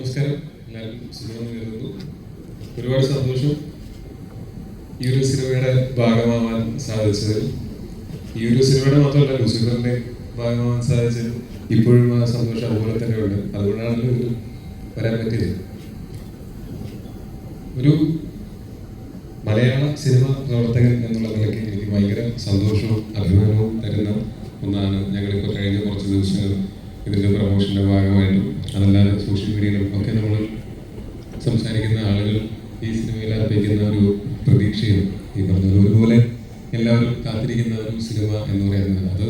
നമസ്കാരം, എല്ലാവർക്കും സുഖമെന്ന് കരുതുന്നു. ഒരുപാട് സന്തോഷം ഈ ഒരു സിനിമയുടെ ഭാഗമാവാൻ സാധിച്ചത്. ഈ ഒരു സിനിമയുടെ മാത്രമല്ല, ലൂസിഫറിന്റെ ഭാഗമാവാൻ സാധിച്ചത് ഇപ്പോഴും ആ സന്തോഷം അതുപോലെ തന്നെ ഉണ്ട്. അതുകൊണ്ടാണല്ലോ ഇത് വരാൻ പറ്റിയത്. ഒരു മലയാള സിനിമ പ്രവർത്തകൻ എന്നുള്ള നിലയ്ക്ക് എനിക്ക് ഭയങ്കര സന്തോഷവും അഭിമാനവും തരുന്ന ഒന്നാണ്. ഞങ്ങളിപ്പോൾ കഴിഞ്ഞ കുറച്ച് ദിവസങ്ങൾ ഇതിൻ്റെ പ്രൊമോഷൻ്റെ ഭാഗമായിട്ടും അതല്ലാതെ സോഷ്യൽ മീഡിയയിലും ഒക്കെ നമ്മൾ സംസാരിക്കുന്ന ആളുകൾ ഈ സിനിമയിൽ അർപ്പിക്കുന്ന ഒരു പ്രതീക്ഷയും ഈ പറഞ്ഞത് ഒരുപോലെ എല്ലാവരും കാത്തിരിക്കുന്ന ഒരു സിനിമ എന്ന് പറയുന്നത്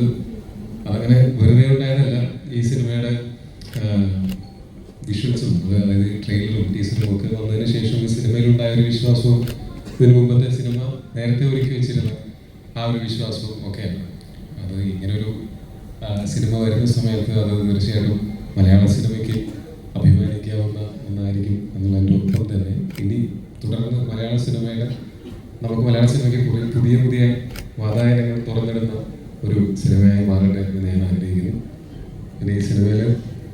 അതങ്ങനെ വെറുതെ ഉണ്ടായതല്ല. ഈ സിനിമയുടെ വിഷ്വൽസും അതായത് ട്രെയിലറും ടീസറും ഒക്കെ വന്നതിന് ശേഷം ഈ സിനിമയിലുണ്ടായ ഒരു വിശ്വാസവും ഇതിനു മുമ്പത്തെ സിനിമ നേരത്തെ ഒരുക്കി വെച്ചിരുന്ന ആ ഒരു വിശ്വാസവും ഒക്കെയാണ്. അത് ഇങ്ങനൊരു സിനിമ വരുന്ന സമയത്ത് അത് തീർച്ചയായിട്ടും മലയാള സിനിമയ്ക്ക് അഭിമാനിക്കാവുന്ന ഒന്നായിരിക്കും എന്നുള്ളതിൻ്റെ ഒപ്പം തന്നെ ഇനി തുടർന്ന് നമുക്ക് മലയാള സിനിമയ്ക്ക് പുതിയ പുതിയ വാതായനങ്ങൾ തുറന്നിടുന്ന ഒരു സിനിമയായി മാറട്ടെ എന്ന് ഞാൻ ആഗ്രഹിക്കുന്നു. പിന്നെ ഈ സിനിമയിൽ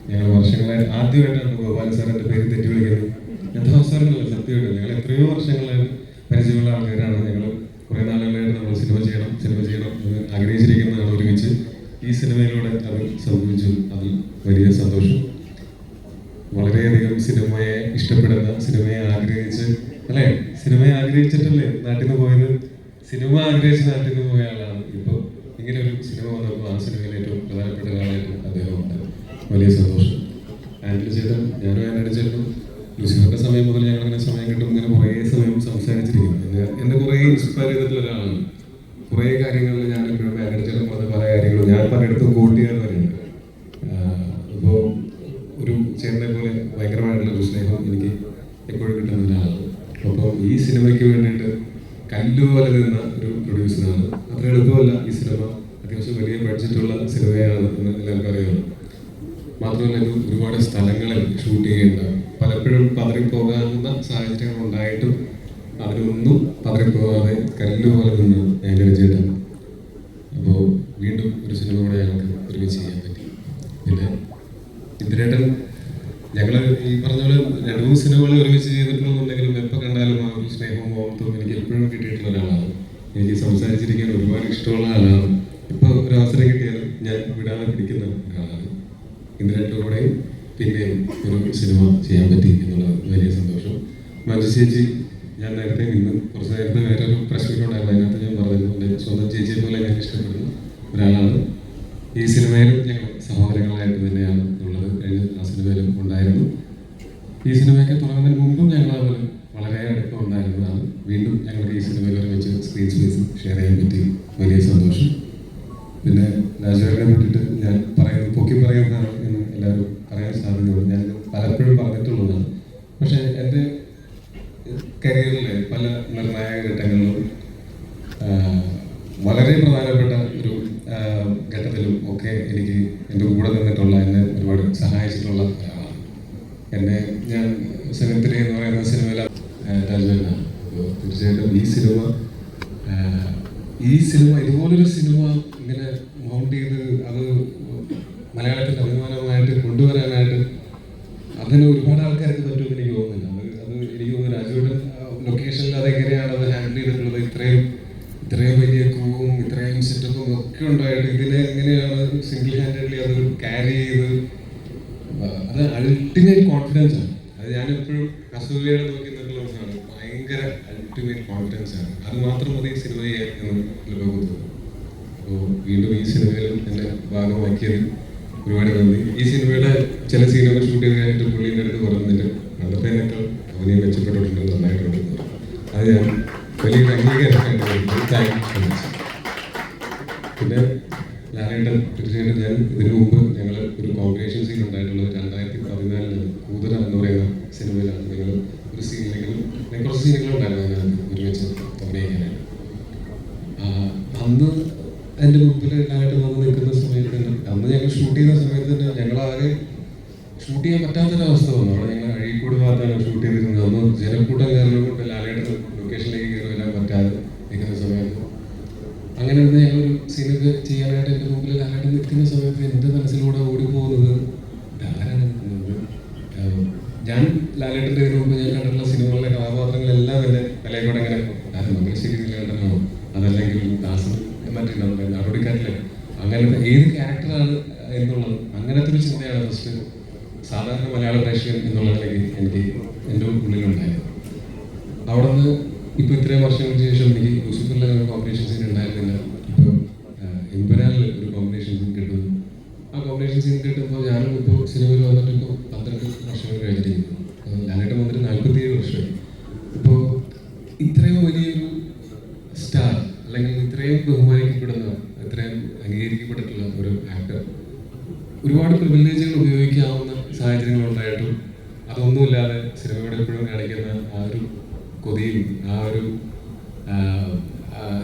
ഞങ്ങൾ വർഷങ്ങളായിട്ട് ആദ്യമായിട്ടാണ് ഗോപാല സാറിൻ്റെ പേര് തെറ്റി വിളിക്കുന്നത്. യഥാവസരങ്ങളല്ല, സത്യമായിട്ട് ഞങ്ങൾ എത്രയോ വർഷങ്ങളായിട്ട് പരിചയമുള്ള ആൾക്കാരാണ്. ഞങ്ങൾ കുറേ നാളുകളായിട്ട് നമ്മൾ സിനിമ ചെയ്യണം എന്ന് ആഗ്രഹിച്ചിരിക്കുന്നതാണ്. ഒരുമിച്ച് ഈ സിനിമയിലൂടെ അത് സംഭവിച്ചു. അതിൽ വലിയ സന്തോഷം. വളരെയധികം സിനിമയെ ഇഷ്ടപ്പെടുന്ന, സിനിമയെ ആഗ്രഹിച്ചിട്ടല്ലേ നാട്ടിൽ നിന്ന് പോയത്. സിനിമ ആഗ്രഹിച്ച് നാട്ടിൽ നിന്ന് പോയ ആളാണ്. ഇപ്പോൾ ഇങ്ങനെ ഒരു സിനിമ വന്നപ്പോൾ ആ സിനിമയിൽ ഏറ്റവും പ്രധാനപ്പെട്ട ഒരാളായിട്ട് അദ്ദേഹമുണ്ട്. വലിയ സന്തോഷം. ആന്റണി ചേട്ടൻ, ഞാനും ആന്റണി ചേട്ടനും ലൂസിഫറിന്റെ സമയം മുതൽ ഞങ്ങളിങ്ങനെ സമയം കിട്ടും ഇങ്ങനെ കുറേ സമയം സംസാരിച്ചിരിക്കും. എന്നെ കുറേ ഇൻസ്പയർ ചെയ്തിട്ടുള്ള ഒരാളാണ്. കുറേ കാര്യങ്ങളിൽ ഞാൻ എപ്പോഴും ആന്റണി ചേട്ടൻ പറഞ്ഞ പല കാര്യങ്ങളും ഞാൻ പലയിടത്തും കോട്ട് ചെയ്യാൻ വരെയുണ്ട്. ഇപ്പോൾ ഒരു ചേട്ടനെ പോലെ ഭയങ്കരമായിട്ടുള്ളൊരു സ്നേഹം എനിക്ക് എപ്പോഴും കിട്ടുന്ന ഒരാളാണ്. അപ്പോൾ ഈ സിനിമയ്ക്ക് വേണ്ടിയിട്ട് കല്ലുപോലെ നിന്ന ഒരു പ്രൊഡ്യൂസറാണ്. അത്ര എളുപ്പമല്ല. ഈ സിനിമ അത്യാവശ്യം വലിയ ബഡ്ജറ്റുള്ള സിനിമയാണ് എന്ന് എല്ലാവർക്കും അറിയാം. മാത്രമല്ല ഇത് ഒരുപാട് സ്ഥലങ്ങളിൽ ഷൂട്ട് ചെയ്യേണ്ട, പലപ്പോഴും പതറിപ്പോകാവുന്ന സാഹചര്യങ്ങൾ ഉണ്ടായിട്ടും അതിനൊന്നും പതറിപ്പോകാതെ കല്ലുപോലെ നിന്ന് ആന്റണി ചേട്ടൻ. അപ്പോൾ വീണ്ടും ഒരു സിനിമ കൂടെ ഞങ്ങൾക്ക് ഒരുമിച്ച് ചെയ്യാൻ പറ്റി. പിന്നെ ഇന്ദ്രേട്ടൻ, ഞങ്ങൾ ഈ പറഞ്ഞ പോലെ 2-3 സിനിമകൾ ഒരുമിച്ച് ചെയ്തിട്ടുണ്ടെങ്കിലും എപ്പോൾ കണ്ടാലും ആ ഒരു സ്നേഹവും ഓർത്തും എനിക്ക് എപ്പോഴും കിട്ടിയിട്ടുള്ള ഒരാളാണ്. എനിക്ക് സംസാരിച്ചിരിക്കാൻ ഒരുപാട് ഇഷ്ടമുള്ള ആളാണ്. ഇപ്പോൾ ഒരു അവസരം കിട്ടിയാലും ഞാൻ വിടാതെ പിടിക്കുന്ന ഒരാളാണ്. ഇന്ദ്രേട്ടൻ്റെ കൂടെയും പിന്നെയും ഒരു സിനിമ ചെയ്യാൻ പറ്റി എന്നുള്ളത് വലിയ സന്തോഷം. മഞ്ജു ചേച്ചി, ഞാൻ നേരത്തെ കുറച്ച് നേരത്തെ വേറൊരു പ്രശ്നങ്ങളുണ്ടായിരുന്നു. അതിനകത്ത് ഞാൻ പറഞ്ഞിരുന്നു എൻ്റെ സ്വന്തം ചേച്ചിയെ പോലെ ഞാൻ ഇഷ്ടപ്പെടുന്ന ഒരാളാണ്. ഈ സിനിമയിലും ഞങ്ങൾ സഹോദരങ്ങളായിട്ട് തന്നെയാണ് ഉള്ളത്. കഴിഞ്ഞ ആ സിനിമയിലും ഉണ്ടായിരുന്നു. ഈ സിനിമയൊക്കെ തുടങ്ങുന്നതിന് മുമ്പും ഞങ്ങൾ അവർ വളരെ അടുപ്പം ഉണ്ടായിരുന്നതാണ്. വീണ്ടും ഞങ്ങൾക്ക് ഈ സിനിമയിൽ വെച്ച് സ്ക്രീൻ സ്പേസ് ഷെയർ ചെയ്യാൻ പറ്റി. വലിയ സന്തോഷം. പിന്നെ രാജുവേട്ടനെ പറ്റിയിട്ട് ഞാൻ പൊക്കി പറയുന്നതാണ് എന്ന് എല്ലാവരും പറയാൻ സാധ്യതയുള്ളൂ. ഞാൻ പലപ്പോഴും പറഞ്ഞിട്ടുള്ളതാണ്. പക്ഷേ എൻ്റെ കരിയറിലെ പല നിർണായക ഘട്ടങ്ങളിലും വളരെ പ്രധാനപ്പെട്ട ഒരു ഘട്ടത്തിലും ഒക്കെ എനിക്ക് എൻ്റെ കൂടെ നിന്നിട്ടുള്ള, എന്നെ ഒരുപാട് സഹായിച്ചിട്ടുള്ള ഒരാളാണ്. ഞാൻ 7th Day എന്ന് പറയുന്ന സിനിമയിലെ രാജുവേട്ടനാണ്. അപ്പോൾ തീർച്ചയായിട്ടും ഈ സിനിമ ഇതുപോലൊരു സിനിമ ഇങ്ങനെ മൗണ്ട് ചെയ്ത് അത് മലയാളത്തിൻ്റെ അഭിമാനമായിട്ട് കൊണ്ടുവരാനായിട്ട് അതിന് ഒരുപാട് ആൾക്കാർക്ക് പറ്റുമെന്ന് എനിക്ക് തോന്നുന്നില്ല. അത് എനിക്ക് തോന്നുന്നു രാജുവേട്ടൻ ലൊക്കേഷനിൽ അതെങ്ങനെയാണ് അത് ഹാൻഡിൽ ചെയ്തിട്ടുള്ളത്. ഇത്രയും വലിയ ക്രൂവും ഇത്രയും സെറ്റപ്പും ഒക്കെ ഉണ്ടായിട്ട് ഇതിനെ എങ്ങനെയാണ് സിംഗിൾ ഹാൻഡഡ്ലി അത് ക്യാരി ചെയ്ത്, അത് അൾട്ടിമേറ്റ് കോൺഫിഡൻസ് ആണ്. അത് ഞാനെപ്പോഴും അസൂയയുടെ നോക്കി നിൽക്കുന്നതാണ്. ഭയങ്കര അൾട്ടിമേറ്റ് കോൺഫിഡൻസ് ആണ്. അത് മാത്രം മതി സിനിമ ചെയ്യാൻ എന്ന് തോന്നുന്നു. അപ്പോൾ വീണ്ടും ഈ സിനിമയിലും എന്നെ ഭാഗമാക്കിയത് ഒരുപാട് നന്ദി. ഈ സിനിമയുടെ ചില സീനുകൾ ഷൂട്ട് ചെയ്തതായിട്ട് പുള്ളീൻ്റെ അടുത്ത് പറഞ്ഞിട്ട് പണ്ടത്തേനേക്കാൾ അവനെയും മെച്ചപ്പെട്ടിട്ടുണ്ട്, നന്നായിട്ടുണ്ട്. അത് ഞാൻ വലിയൊരു അംഗീകാരമായിട്ട് താങ്ക് യു സോ മച്ച്. പിന്നെ ലാലേട്ടൻ, തീർച്ചയായിട്ടും ഞാൻ ഇതിനു മുമ്പ് ഞങ്ങൾ ഒരു കോമ്പിനേഷൻ സീൻ ഉണ്ടായിട്ടുള്ളത് 2014 കൂതറ എന്ന് പറയുന്ന സിനിമയിലാണ്. ഞങ്ങൾ ഒരു സീനിലെങ്കിലും കുറച്ച് സീനുകളുണ്ടായിരുന്നു അതിനകത്ത് ഒരുമിച്ച് അഭിനയിക്കാനായിട്ട്. അന്ന് എൻ്റെ മുമ്പിൽ ലാലേട്ടൻ വന്ന് നിൽക്കുന്ന സമയത്ത് തന്നെ, അന്ന് ഞങ്ങൾ ഷൂട്ട് ചെയ്യുന്ന സമയത്ത് തന്നെ ഞങ്ങളാകെ ഷൂട്ട് ചെയ്യാൻ പറ്റാത്തൊരവസ്ഥ വന്നു. അവിടെ ഞങ്ങൾ അഴീക്കോട് ഭാഗത്താണ് ഷൂട്ട് ചെയ്തിരുന്നത്. അന്ന് ജനക്കൂട്ടം കാരണം കൊണ്ട് ലാലേട്ടൻ ലൊക്കേഷനിലേക്ക് കയറി വരാൻ പറ്റാതെ നിൽക്കുന്ന സമയത്ത് അങ്ങനെ ഞങ്ങളൊരു സീനൊക്കെ ചെയ്യാനായിട്ട് എൻ്റെ മുമ്പിൽ ലാലേട്ടൻ നിൽക്കുന്ന സമയത്ത് എൻ്റെ മനസ്സിലൂടെ ഓടിപ്പോകുന്നത് ആരാണ്. ഞാൻ ലാലേട്ടൻ്റെ മുമ്പ് ഞാൻ കണ്ടിട്ടുള്ള സിനിമകളിലെ കഥാപാത്രങ്ങളെല്ലാം എൻ്റെ തലയിലൂടെ ഇങ്ങനെ മംഗലശ്ശേരി നീലകണ്ഠനാണോ അതല്ലെങ്കിൽ ദാസൻ മറ്റേ നടപടിക്കാരിലെ അങ്ങനത്തെ ഏത് ക്യാരക്ടറാണ് എന്നുള്ളത് അങ്ങനത്തെ ഒരു ചിന്തയാണ് ഫസ്റ്റ് സാധാരണ മലയാള പ്രേക്ഷകൻ എന്നുള്ളതിലേക്ക് എനിക്ക് എൻ്റെ ഉള്ളിലുണ്ടായത്. അവിടെ നിന്ന് ഇപ്പോൾ ഇത്രയും വർഷങ്ങൾക്ക് ശേഷം എനിക്ക് ലൂസിഫറിലെ ഒരു കോമ്പിനേഷൻ സീൻ ഉണ്ടായിരുന്നില്ല. ഇപ്പോൾ എമ്പുരാനിൽ ഒരു കോമ്പിനേഷൻ സീൻ കിട്ടുന്നു. ആ കോമ്പിനേഷൻ സീൻ കിട്ടുമ്പോൾ ഞാനും ഇപ്പോൾ സിനിമയിൽ വന്നിട്ട് ഇപ്പോൾ 12 വർഷങ്ങൾ കഴിഞ്ഞിരിക്കുന്നു. ലാലേട്ടൻ വന്നിട്ട് 47 വർഷമായി. ഇപ്പോൾ ഇത്രയും വലിയൊരു സ്റ്റാർ അല്ലെങ്കിൽ ഇത്രയും ബഹുമാനിക്കപ്പെടുന്ന ഇത്രയും അംഗീകരിക്കപ്പെട്ടിട്ടുള്ള ഒരു ആക്ടർ ഒരുപാട് പ്രിവിലേജുകൾ ഉപയോഗിക്കാവുന്ന സാഹചര്യങ്ങളുണ്ടായിട്ടും അതൊന്നുമില്ലാതെ സിനിമയുടെ എപ്പോഴും കാണിക്കുന്ന ആ ഒരു കൊതിയും ആ ഒരു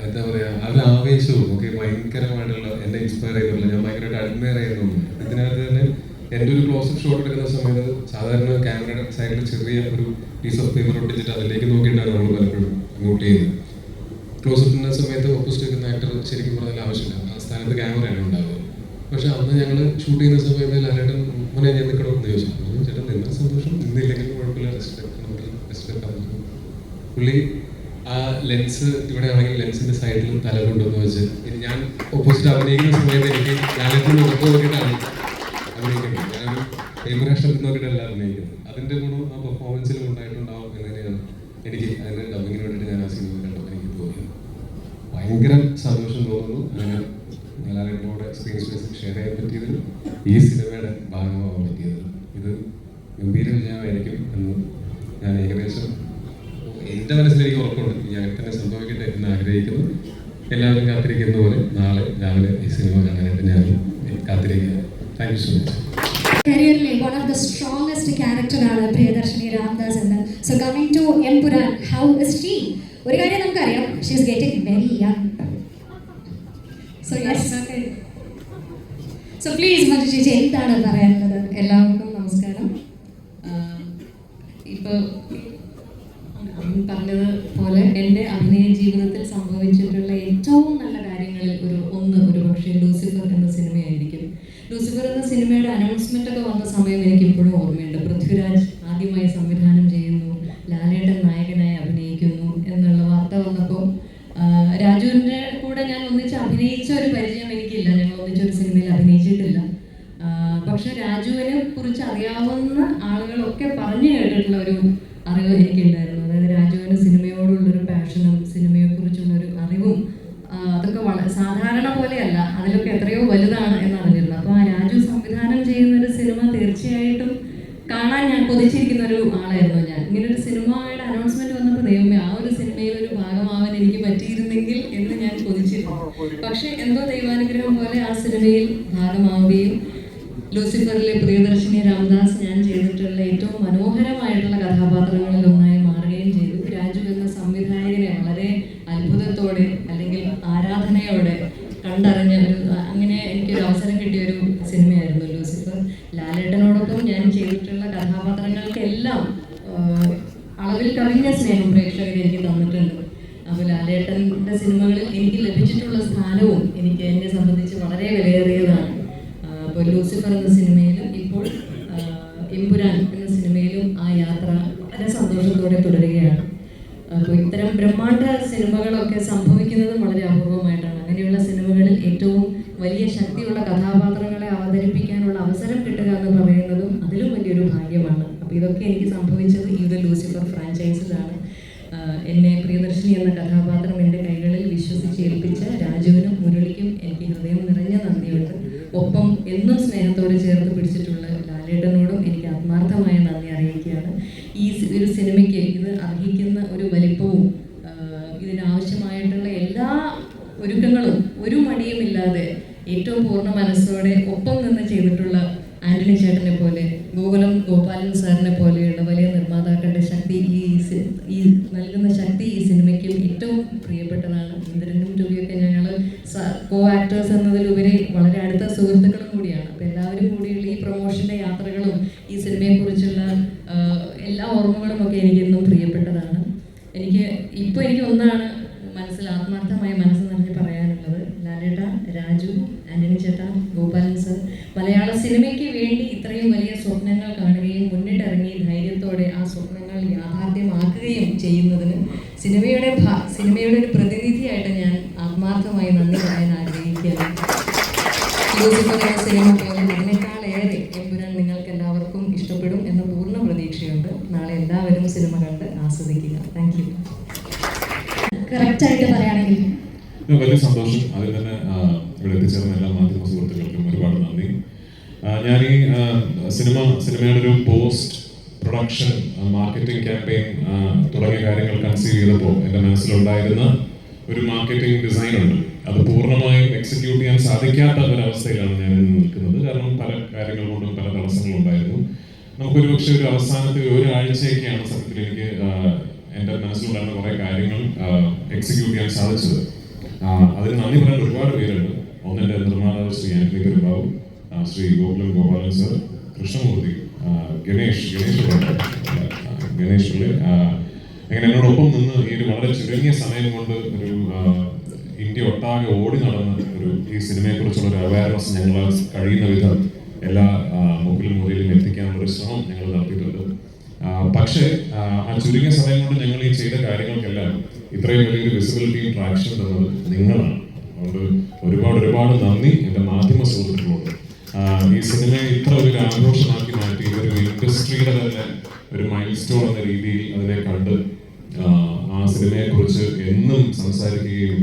എന്താ പറയുക ആ ഒരു ആവേശവും ഒക്കെ ഭയങ്കരമായിട്ടുള്ള എന്നെ ഇൻസ്പയർ ചെയ്തിട്ടുള്ള ഞാൻ ഭയങ്കരമായിട്ട് അഡ്മയർ ചെയ്യുന്നുണ്ട്. ഇതിനകത്ത് തന്നെ എൻ്റെ ഒരു ക്ലോസപ്പ് ഷോട്ട് എടുക്കുന്ന സമയത്ത് സാധാരണ ക്യാമറയുടെ സൈഡിൽ ചെറിയ ഒരു പീസ് ഓഫ് പേപ്പർ ഒട്ടിച്ചിട്ട് അതിലേക്ക് നോക്കിയിട്ടാണ് നമ്മൾ പലപ്പോഴും മ്യൂട്ട് ചെയ്യുന്നത്. ക്ലോസപ്പിൻ്റെ സമയത്ത് ഓപ്പോസിറ്റ് നിൽക്കുന്ന ആക്ടർ ശരിക്കും പറഞ്ഞാൽ ആവശ്യമില്ല, ആ സ്ഥാനത്ത് ക്യാമറയാണ് ഉണ്ടാവുക. പക്ഷെ അന്ന് ഞങ്ങൾ ഷൂട്ട് ചെയ്യുന്ന സമയത്ത് ലാലേട്ടൻ മുന്നേ ഞാൻ നിൽക്കണമെന്ന് ചോദിച്ചു. ചേട്ടൻ നിന്ന സന്തോഷം, നിന്നില്ലെങ്കിൽ കുഴപ്പമില്ല, റെസ്റ്റ് എടുക്കണം. പുള്ളി ആ ലെൻസ് ഇവിടെ ആണെങ്കിൽ ലെൻസിൻ്റെ സൈഡിൽ തല കൊണ്ടുവന്ന് വെച്ച് ഞാൻ ഓപ്പോസിറ്റ് അഭിനയിക്കുന്ന സമയത്ത് എനിക്ക് ലാലേട്ടൻ ഉറപ്പ് നോക്കിയിട്ടാണ് അഭിനയിക്കുന്നത്. ഞാനൊരു പേപ്പറാഷ്ടത്തിൽ നോക്കിയിട്ടല്ല അഭിനയിക്കുന്നത്. അതിൻ്റെ ഗുണം ആ പെർഫോമൻസിലും ഉണ്ടായിട്ടുണ്ടാവും എന്ന് തന്നെയാണ് എനിക്ക് അതിൻ്റെ ഡബിങ്ങിന് വേണ്ടിയിട്ട് ഞാൻ ആ സിനിമ കണ്ടപ്പോൾ എനിക്ക് തോന്നിയത്. ഭയങ്കര സന്തോഷം തോന്നുന്നു. അങ്ങനെ ലാലേട്ടനോട് സ്ക്രീൻ സ്പേസ് ഷെയർ ചെയ്യാൻ പറ്റിയതിൽ ഈ സിനിമയുടെ ഭാഗമാകാൻ പറ്റിയതിൽ ഇത് ഗംഭീര വിജയമായിരിക്കും എന്ന് ഞാൻ ഏകദേശം എൻ്റെ മനസ്സിലേക്ക് ഉറപ്പുണ്ട്. ഈ അങ്ങനെ തന്നെ സംഭവിക്കട്ടെ എന്ന് ആഗ്രഹിക്കുന്നു. എല്ലാവരും കാത്തിരിക്കുന്ന പോലെ നാളെ രാവിലെ ഈ സിനിമ കാണാനായിട്ട് ഞാൻ കാത്തിരിക്കുകയാണ്. Thank you so much. കരിയറിലെ വൺ ഓഫ് ദ സ്ട്രോങ്സ്റ്റ് ക്യാരക്ടറാണ് പ്രിയദർശിനി രാംദാസ് എന്ന്. So coming to Empuraan, how is she? ഒരു കാര്യം നമുക്കറിയാം, she is getting very young. So yes, so please Manju ചേച്ചി എന്താണ് പറയാനുള്ളത്? എല്ലാവർക്കും നമസ്കാരം. ഇപ്പോൾ പറഞ്ഞത് പോലെ എൻ്റെ അഭിനയ ജീവിതത്തിൽ സംഭവിച്ചിട്ടുള്ള ഏറ്റവും നല്ല കാര്യങ്ങളിൽ ഒരു പക്ഷേ ലൂസിഫർ എന്ന സിനിമയായിരിക്കും. ലൂസിഫർ എന്ന സിനിമയുടെ അനൗൺസ്മെൻ്റ് ഒക്കെ വന്ന സമയം എനിക്ക് ഇപ്പോഴും ഓർമ്മയുണ്ട്. പൃഥ്വിരാജ് ആദ്യമായി സംവിധാനം ചെയ്യുന്നു, ലാലേട്ടൻ നായകനായി അഭിനയിക്കുന്നു എന്നുള്ള വാർത്ത വന്നപ്പോൾ രാജുവിൻ്റെ കൂടെ ഞാൻ ഒന്നിച്ച് അഭിനയിച്ച ഒരു പരിചയം എനിക്കില്ല. ഞങ്ങൾ ഒന്നിച്ചൊരു സിനിമയിൽ അഭിനയിച്ചിട്ടില്ല. പക്ഷെ രാജുവിനെ കുറിച്ച് അറിയാവുന്ന ആളുകളൊക്കെ പറഞ്ഞു കേട്ടിട്ടുള്ള ഒരു അറിവ് എനിക്കുണ്ടായിരുന്നു. അതായത് രാജുവിന് സിനിമയോടുള്ളൊരു പാഷനും സിനിമയെക്കുറിച്ചുള്ളൊരു അറിവും അതൊക്കെ വളരെ സാധാരണ പോലെയല്ല, അതിലൊക്കെ എത്രയോ വലുതാണ് എന്നറിഞ്ഞിരുന്നു. അപ്പോൾ ആ രാജു സംവിധാനം ചെയ്യുന്നൊരു സിനിമ തീർച്ചയായിട്ടും കാണാൻ ഞാൻ കൊതിച്ചിരിക്കുന്ന ഒരു ആളായിരുന്നു ഞാൻ. ഇങ്ങനൊരു സിനിമയുടെ അനൗൺസ്മെന്റ് വന്നപ്പോൾ ദൈവമേ ആ ഒരു സിനിമയിൽ ഒരു ഭാഗമാവാൻ എനിക്ക് പറ്റിയിരുന്നെങ്കിൽ എന്ന് ഞാൻ കൊതിച്ചിരുന്നു. പക്ഷെ എന്തോ ദൈവാനുഗ്രഹം പോലെ ആ സിനിമയിൽ ഭാഗമാവുകയും ലൂസിഫറിലെ പ്രിയദർശിനി രാംദാസ് ഞാൻ ചെയ്തിട്ടുള്ള ഏറ്റവും മനോഹരമായിട്ടുള്ള കഥാപാത്രങ്ങളിൽ ഒന്നായി മാറുകയും ചെയ്തു. രാജു എന്ന സംവിധായകനെ വളരെ അത്ഭുതത്തോടെ അല്ലെങ്കിൽ ആരാധനയോടെ കണ്ടറിഞ്ഞ അങ്ങനെ എനിക്കൊരു അവസരം കിട്ടിയൊരു സിനിമയായിരുന്നു ലൂസിഫർ. ലാലേട്ടനോടൊപ്പം ഞാൻ ചെയ്തിട്ടുള്ള കഥാപാത്രങ്ങൾക്കെല്ലാം അളവിൽ കവിഞ്ഞ സ്നേഹം പ്രേക്ഷകർ എനിക്ക് തന്നിട്ടുണ്ട്. അപ്പോൾ ലാലേട്ടൻ്റെ സിനിമകളിൽ എനിക്ക് ലഭിച്ചിട്ടുള്ള സ്ഥാനവും എന്നെ സംബന്ധിച്ച് വളരെ വിലയേറിയതാണ്. അപ്പോൾ ലൂസിഫർ എന്ന സിനിമയിലും ഇപ്പോൾ എമ്പുരാൻ എന്ന സിനിമയിലും ആ യാത്ര വളരെ സന്തോഷത്തോടെ തുടരുകയാണ്. അപ്പോൾ ഇത്തരം ബ്രഹ്മാണ്ഡ സിനിമകളൊക്കെ സംഭവിക്കുന്നതും വളരെ അപൂർവമായിട്ടാണ്. അങ്ങനെയുള്ള സിനിമകളിൽ ഏറ്റവും വലിയ ശക്തിയുള്ള കഥാപാത്രങ്ങളെ അവതരിപ്പിക്കാനുള്ള അവസരം കിട്ടുക എന്ന് പറയുന്നതും അതിലും വലിയൊരു ഭാഗ്യമാണ്. അപ്പോൾ ഇതൊക്കെ എനിക്ക് സംഭവിച്ചത് ഈ ഒരു ലൂസിഫർ ഫ്രാഞ്ചൈസിലാണ്. എന്നെ പ്രിയദർശിനി എന്ന കഥാപാത്രം എൻ്റെ കൈകളിൽ വിശ്വസിച്ച് ഏൽപ്പിച്ച രാജുവിനും മുരളിക്കും എനിക്ക് ഹൃദയം നിറഞ്ഞ നന്ദിയുണ്ട്. ഒപ്പം എന്നും സ്നേഹത്തോടെ ചേർത്ത് പിടിച്ചിട്ടുള്ള ലാലേട്ടനോടും എനിക്ക് ആത്മാർത്ഥമായ നന്ദി അറിയിക്കുകയാണ്. ഈ ഒരു സിനിമയ്ക്ക് ഇത് അർഹിക്കുന്ന ഒരു വലിപ്പവും ഇതിനാവശ്യമായിട്ടുള്ള എല്ലാ ഒരുക്കങ്ങളും ഒരു മടിയുമില്ലാതെ ഏറ്റവും പൂർണ്ണ മനസ്സോടെ ഒപ്പം നിന്ന് ചെയ്തിട്ടുള്ള ആൻ്റണി ചേട്ടനെ പോലെ, ഗോപാലൻ സാറിനെ പോലെയുള്ള വലിയ നിർമ്മാതാക്കളുടെ ശക്തി ഈ നൽകുന്ന ശക്തി ഈ സിനിമയ്ക്ക് ഏറ്റവും പ്രിയപ്പെട്ടതാണ്. ഇന്ദ്രനും രവിയൊക്കെ ഞങ്ങൾ കോ ആക്ടേഴ്സ് എന്നതിലുപരി വളരെ അടുത്ത സുഹൃത്തുക്കളും കൂടിയാണ്. അപ്പോൾ എല്ലാവരും കൂടിയുള്ള ഈ പ്രൊമോഷൻ്റെ യാത്രകളും ഈ സിനിമയെക്കുറിച്ചുള്ള എല്ലാ ഓർമ്മകളും ഒക്കെ എനിക്കെന്നും പ്രിയപ്പെട്ടതാണ്. എനിക്ക് ഒന്നാണ് ആത്മാർത്ഥമായ മനസ്സ് നിറഞ്ഞ് പറയാനുള്ളത്. ലാലേട്ട, രാജു, ആൻ്റണി ചേട്ട, ഗോപാലൻ സർ മലയാള സിനിമയ്ക്ക് വേണ്ടി ഇത്രയും വലിയ സ്വപ്നങ്ങൾ കാണുകയും മുന്നിട്ടിറങ്ങി ലൂസിഫർ എന്ന സിനിമ പോലെ അതിനേക്കാളേറെ എമ്പുരാൻ നിങ്ങൾക്ക് എല്ലാവർക്കും ഇഷ്ടപ്പെടും എന്ന പൂർണ്ണ പ്രതീക്ഷയുണ്ട്. നാളെ എല്ലാവരും സിനിമ കണ്ട് ആസ്വദിക്കുക. Thank you. കറക്റ്റായിട്ട് പറയുകയാണെങ്കിൽ വലിയ സന്തോഷം. അതിൽ തന്നെ ഇവിടെ എത്തിച്ചേർന്ന എല്ലാ മാധ്യമ സുഹൃത്തുക്കൾക്കും ഒരുപാട് നന്ദി. ഞാൻ ഈ സിനിമയുടെ ഒരു പോസ്റ്റ് പ്രൊഡക്ഷൻ മാർക്കറ്റിംഗ് ക്യാമ്പയിൻ തുടങ്ങിയ കാര്യങ്ങൾ കൺസീവ് ചെയ്തപ്പോൾ എൻ്റെ മനസ്സിലുണ്ടായിരുന്ന ഒരു മാർക്കറ്റിംഗ് ഡിസൈൻ ഉണ്ട്. അത് പൂർണ്ണമായും എക്സിക്യൂട്ട് ചെയ്യാൻ സാധിക്കാത്ത ഒരവസ്ഥയിലാണ് ഞാൻ ഇന്ന് നിൽക്കുന്നത്. കാരണം പല കാര്യങ്ങൾ കൊണ്ടും പല തടസ്സങ്ങളും ഉണ്ടായിരുന്നു. നമുക്കൊരു പക്ഷേ ഒരു അവസാനത്തെ ഒരാഴ്ചയൊക്കെയാണ് സത്യത്തിൽ എനിക്ക് എൻ്റെ മനസ്സിലുണ്ടായിരുന്ന കുറേ കാര്യങ്ങൾ എക്സിക്യൂട്ട് ചെയ്യാൻ സാധിച്ചത്. അതിന് നന്ദി പറയാൻ ഒരുപാട് പേരുണ്ട്. ഒന്നെൻ്റെ നിർമ്മാതാവ് ശ്രീ ആന്റണി പെരുമ്പാവു, ശ്രീ ഗോകുലം ഗോപാലൻ സർ, കൃഷ്ണമൂർത്തി, ഗണേഷ് പിള്ളേ, അങ്ങനെ എന്നോടൊപ്പം നിന്ന് ഈ ഒരു വളരെ ചുരുങ്ങിയ സമയം കൊണ്ട് ഒരു ഇന്ത്യ ഒട്ടാകെ ഓടി നടന്ന് ഈ സിനിമയെക്കുറിച്ചുള്ള ഒരു അവയർനെസ് ഞങ്ങൾ കഴിയുന്ന വിധം എല്ലാ മുക്കിലും മുറിയിലും എത്തിക്കാനുള്ള ഒരു ശ്രമം ഞങ്ങൾ നടത്തിയിട്ടുണ്ട്. പക്ഷേ ആ ചുരുങ്ങിയ സമയം കൊണ്ട് ഞങ്ങൾ ഈ ചെയ്ത കാര്യങ്ങൾക്കെല്ലാം ഇത്രയും വലിയൊരു വിസിബിലിറ്റിയും ട്രാക്ഷൻ തന്നത് നിങ്ങളാണ്. അതുകൊണ്ട് ഒരുപാട് നന്ദി എൻ്റെ മാധ്യമ സുഹൃത്തുക്കളോട്. ഈ സിനിമയെ ഇത്ര ഒരു ആഘോഷമാക്കി മാറ്റി ഒരു ഇൻഡസ്ട്രിയുടെ തന്നെ ഒരു മൈൽ സ്റ്റോൺ എന്ന രീതിയിൽ അതിനെ കണ്ട് ആ സിനിമയെക്കുറിച്ച് എന്നും സംസാരിക്കുകയും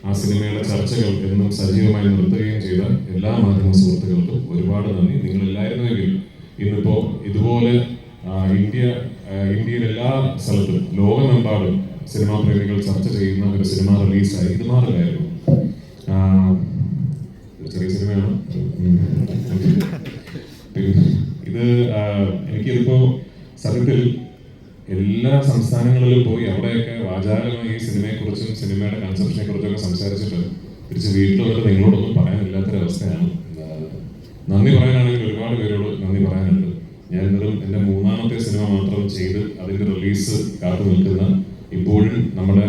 ആ സിനിമയുടെ ചർച്ചകൾ എന്നും സജീവമായി നിർത്തുകയും ചെയ്ത എല്ലാ മാധ്യമ സുഹൃത്തുക്കൾക്കും ഒരുപാട് നന്ദി. നിങ്ങളില്ലായിരുന്നുവെങ്കിൽ ഇന്നിപ്പോൾ ഇതുപോലെ ഇന്ത്യയിൽ എല്ലാ സ്ഥലത്തും ലോകമെമ്പാടും സിനിമാ പ്രേമികൾ ചർച്ച ചെയ്യുന്ന ഒരു സിനിമ റിലീസായി ഇത് മാറില്ലായിരുന്നു. ചെറിയ സിനിമയാണ്. ഇത് എനിക്കിതിപ്പോ സത്യത്തിൽ എല്ലാ സംസ്ഥാനങ്ങളിലും പോയി അവിടെയൊക്കെ വാചാലമായി ഈ സിനിമയെക്കുറിച്ചും സിനിമയുടെ കൺസെപ്ഷനെ കുറിച്ചൊക്കെ സംസാരിച്ചിട്ട് തിരിച്ച് വീട്ടിൽ വന്നിട്ട് നിങ്ങളോടൊന്നും പറയാനില്ലാത്തൊരവസ്ഥയാണ്. നന്ദി പറയാനാണെങ്കിൽ ഒരുപാട് പേരോട് നന്ദി പറയാനുണ്ട്. ഞാൻ വെറും എൻ്റെ 3ാമത്തെ സിനിമ മാത്രം ചെയ്ത് അതിൻ്റെ റിലീസ് കാത്തു നിൽക്കുന്ന ഇപ്പോഴും നമ്മുടെ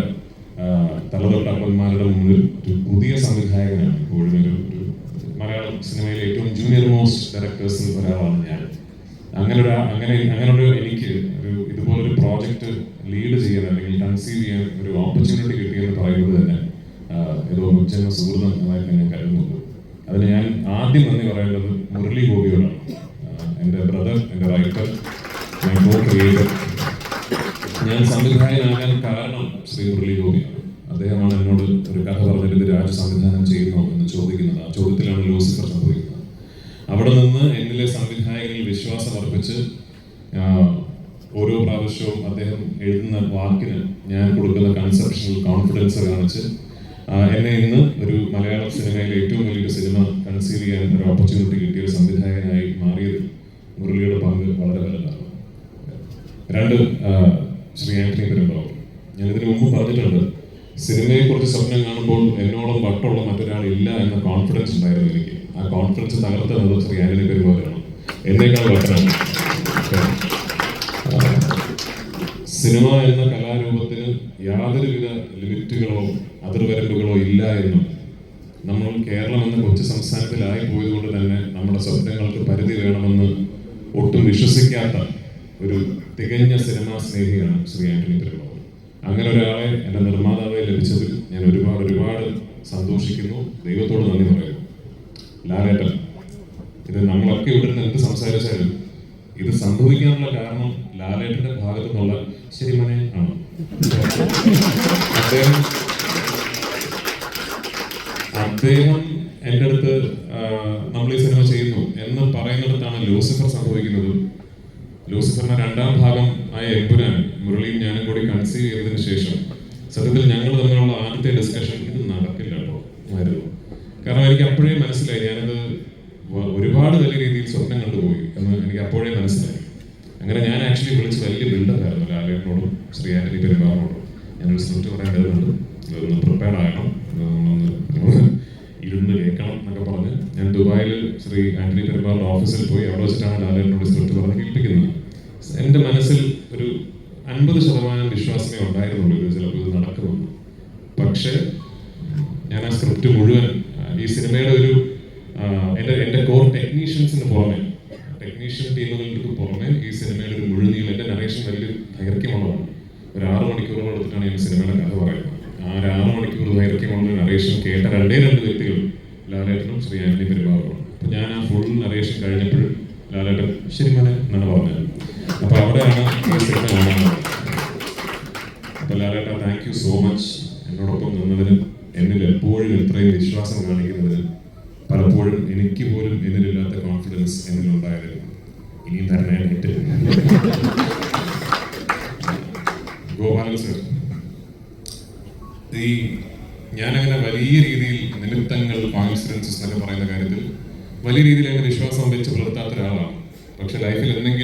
തലതൊട്ടപ്പന്മാരുടെ മുന്നിൽ ഒരു പുതിയ സംവിധായകനാണ്. ഇപ്പോഴും ഒരു മലയാളം സിനിമയിലെ ഏറ്റവും ജൂനിയർ മോസ്റ്റ് ഡയറക്ടേഴ്സിൽ ഒരാളാണ് ഞാൻ. അങ്ങനെയുള്ള എനിക്ക് ഇതുപോലൊരു പ്രോജക്റ്റ് ലീഡ് ചെയ്യാൻ അല്ലെങ്കിൽ കൺസീവ് ചെയ്യാൻ ഒരു ഓപ്പർച്യൂണിറ്റി കിട്ടിയെന്ന് പറയുന്നത് തന്നെ ഏതോ മുജ്ജന്മ സുഹൃതമായിട്ട് ഞാൻ കരുതുന്നുണ്ട്. അതിന് ഞാൻ ആദ്യം നന്ദി പറയേണ്ടത് മുരളി ഗോപിയോടാണ്. എൻ്റെ ബ്രദർ, എൻ്റെ റൈറ്റർ, മൈ കോ ക്രിയേറ്റർ. ഞാൻ സംവിധായകനാകാൻ കാരണം ശ്രീ മുരളി ഗോപിയാണ്. അദ്ദേഹമാണ് എന്നോട് ഒരു കഥ പറഞ്ഞിട്ട് ഇത് രാജു സംവിധാനം ചെയ്യുന്നോ എന്ന് ചോദിക്കുന്നത്. ആ ചോദ്യത്തിലാണ് ലൂസിഫർ സംഭവിക്കുന്നത്. അവിടെ നിന്ന് എന്നിലെ സംവിധായകനിൽ വിശ്വാസം അർപ്പിച്ച് ഓരോ പ്രാവശ്യവും അദ്ദേഹം എഴുതുന്ന വാക്കിന് ഞാൻ കൊടുക്കുന്ന കൺസെപ്ഷണൽ കോൺഫിഡൻസ് കാണിച്ച് എന്നെ ഇന്ന് ഒരു മലയാള സിനിമയിലെ ഏറ്റവും വലിയൊരു സിനിമ കൺസീവ് ചെയ്യാൻ ഒരു ഓപ്പർച്യൂണിറ്റി കിട്ടിയ ഒരു സംവിധായകനായി മാറിയത് മുരളിയുടെ പങ്ക് വളരെ വലുതാണ്. 2, ശ്രീ ആന്റണി പെരുമ്പാവൂർ. ഞാൻ ഇതിനു മുമ്പ് പറഞ്ഞിട്ടുണ്ട്, സിനിമയെക്കുറിച്ച് സ്വപ്നം കാണുമ്പോൾ എന്നോളം വട്ടുള്ള മറ്റൊരാളില്ല എന്ന കോൺഫിഡൻസ് ഉണ്ടായിരുന്നു എനിക്ക്. ആ കോൺഫിഡൻസ് തകർത്തുന്നത് ശ്രീ ആന്റണി പെരുമ്പാവൂരാണ്. എന്നേക്കാൾ വട്ടനാണ്. സിനിമ എന്ന കലാരൂപത്തിന് യാതൊരുവിധ ലിമിറ്റുകളോ അതിർവരമ്പുകളോ ഇല്ല എന്നും നമ്മൾ കേരളം എന്ന കൊച്ചു സംസ്ഥാനത്തിലായി പോയതുകൊണ്ട് തന്നെ നമ്മുടെ സ്വപ്നങ്ങൾക്ക് പരിധി വേണമെന്ന് ഒട്ടും വിശ്വസിക്കാത്ത ഒരു തികഞ്ഞ സിനിമാ സ്നേഹിയാണ് ശ്രീ ആന്റണി പെരുമ്പാവൂർ. അങ്ങനെ ഒരാളെ എൻ്റെ നിർമ്മാതാവായി ലഭിച്ചതിൽ ഞാൻ ഒരുപാട് സന്തോഷിക്കുന്നു. ദൈവത്തോട് നന്ദി പറയുന്നു. ലാലേട്ടൻ, ഇത് നമ്മളൊക്കെ ഇവിടെ നിന്ന് എന്ത് സംസാരിച്ചാലും ഇത് സംഭവിക്കാനുള്ള കാരണം ലാലേട്ടന്റെ ഭാഗത്തു നിന്നുള്ള ശരിമനെ ആണ്. അദ്ദേഹം എൻ്റെ അടുത്ത് നമ്മൾ ഈ സിനിമ ചെയ്യുന്നു എന്ന് പറയുന്നിടത്താണ് ലൂസിഫർ സംഭവിക്കുന്നത്. ലൂസിഫറിന്റെ 2ാം ഭാഗം ആയ എമ്പുരാൻ മുരളിയും ഞാനും കൂടി കൺസീവ് ചെയ്തതിനു ശേഷം സത്യത്തിൽ ഞങ്ങൾ തമ്മിലുള്ള ആദ്യത്തെ ഡിസ്കഷൻ ഇത് നടക്കില്ല കേട്ടോ ആയിരുന്നു. കാരണം എനിക്ക് അപ്പോഴേ മനസ്സിലായി ഞാനത് ഒരുപാട് വലിയ രീതിയിൽ സ്വപ്നം കണ്ടുപോയി എന്ന് എനിക്ക് അപ്പോഴേ മനസ്സിലായി. അങ്ങനെ ഞാൻ ആക്ച്വലി വിളിച്ച് വലിയ ബിൽഡപ്പായിരുന്നു ലാലേട്ടനോടും ശ്രീ ആന്റണി പെരുമ്പാവൂരിനോടും. ഞാനൊരു സ്ക്രിപ്റ്റ് പറയേണ്ടതുണ്ട്, ഇതൊന്ന് പ്രിപ്പയർഡ് ആകണം, ഒന്ന് ഇരുന്ന് കേൾക്കണം എന്നൊക്കെ പറഞ്ഞ് ഞാൻ ദുബായിൽ ശ്രീ ആന്റണി പെരുമ്പാവൂരിന്റെ ഓഫീസിൽ പോയി അവിടെ വെച്ചിട്ടാണ് ലാലേട്ടനോട് സ്ക്രിപ്റ്റ് പറഞ്ഞ് കേൾപ്പിക്കുന്നത്. എൻ്റെ മനസ്സിൽ ഒരു 50% വിശ്വാസമേ ഉണ്ടായിരുന്നുള്ളൂ ഇത് ചിലപ്പോൾ ഇത് നടക്കുമെന്ന്. പക്ഷേ ഞാൻ ആ സ്ക്രിപ്റ്റ് മുഴുവൻ ഈ സിനിമയുടെ ഒരു എൻ്റെ കോർ ടെക്നീഷ്യൻസിന് പുറമെ, ടെക്നീഷ്യൻ ടീമുകൾക്ക് പുറമെ ഈ സിനിമയുടെ ഒരു മുഴുനീളം എൻ്റെ നറേഷൻ വലിയ ദൈർഘ്യമുള്ളതാണ്. ഒരു 6 മണിക്കൂറുകൾ എടുത്തിട്ടാണ് ഈ സിനിമയുടെ കഥ പറയുന്നത്. ആ 6 മണിക്കൂർ ദൈർഘ്യമുള്ള നറേഷൻ കേട്ട 2 വ്യക്തികൾ ലാലേട്ടനും ശ്രീ ആന്റണി പെരുമാറും. അപ്പോൾ ഞാൻ ആ ഫുൾ നറേഷൻ കഴിഞ്ഞപ്പോഴും ലാലേട്ടൻ ശരി മോനെ എന്നാണ് പറഞ്ഞത്. അപ്പോൾ അവിടെയാണ് ഈ സിനിമ കാണുന്നത്. അപ്പോൾ ലാലേട്ട, താങ്ക് യു സോ മച്ച് എന്നോടൊപ്പം നിന്നതിനും എന്നിൽ എപ്പോഴും ഇത്രയും വിശ്വാസം കാണിക്കുന്നതിനും പലപ്പോഴും എനിക്ക് പോലും എന്നിലില്ലാത്ത കോൺഫിഡൻസ് എന്നിലുണ്ടായതിനും ഇനിയും തരണേറ്റ്. ഗോപാലൻ സർ, ഈ ഞാനങ്ങനെ വലിയ രീതിയിൽ നിമിത്തങ്ങൾ, കോയിൻസിഡൻസസ് എന്നൊക്കെ പറയുന്ന കാര്യത്തിൽ വലിയ രീതിയിൽ അങ്ങനെ വിശ്വാസം വെച്ച് പുലർത്താത്ത ഒരാളാണ്. പക്ഷെ ലൈഫിൽ എന്തെങ്കിലും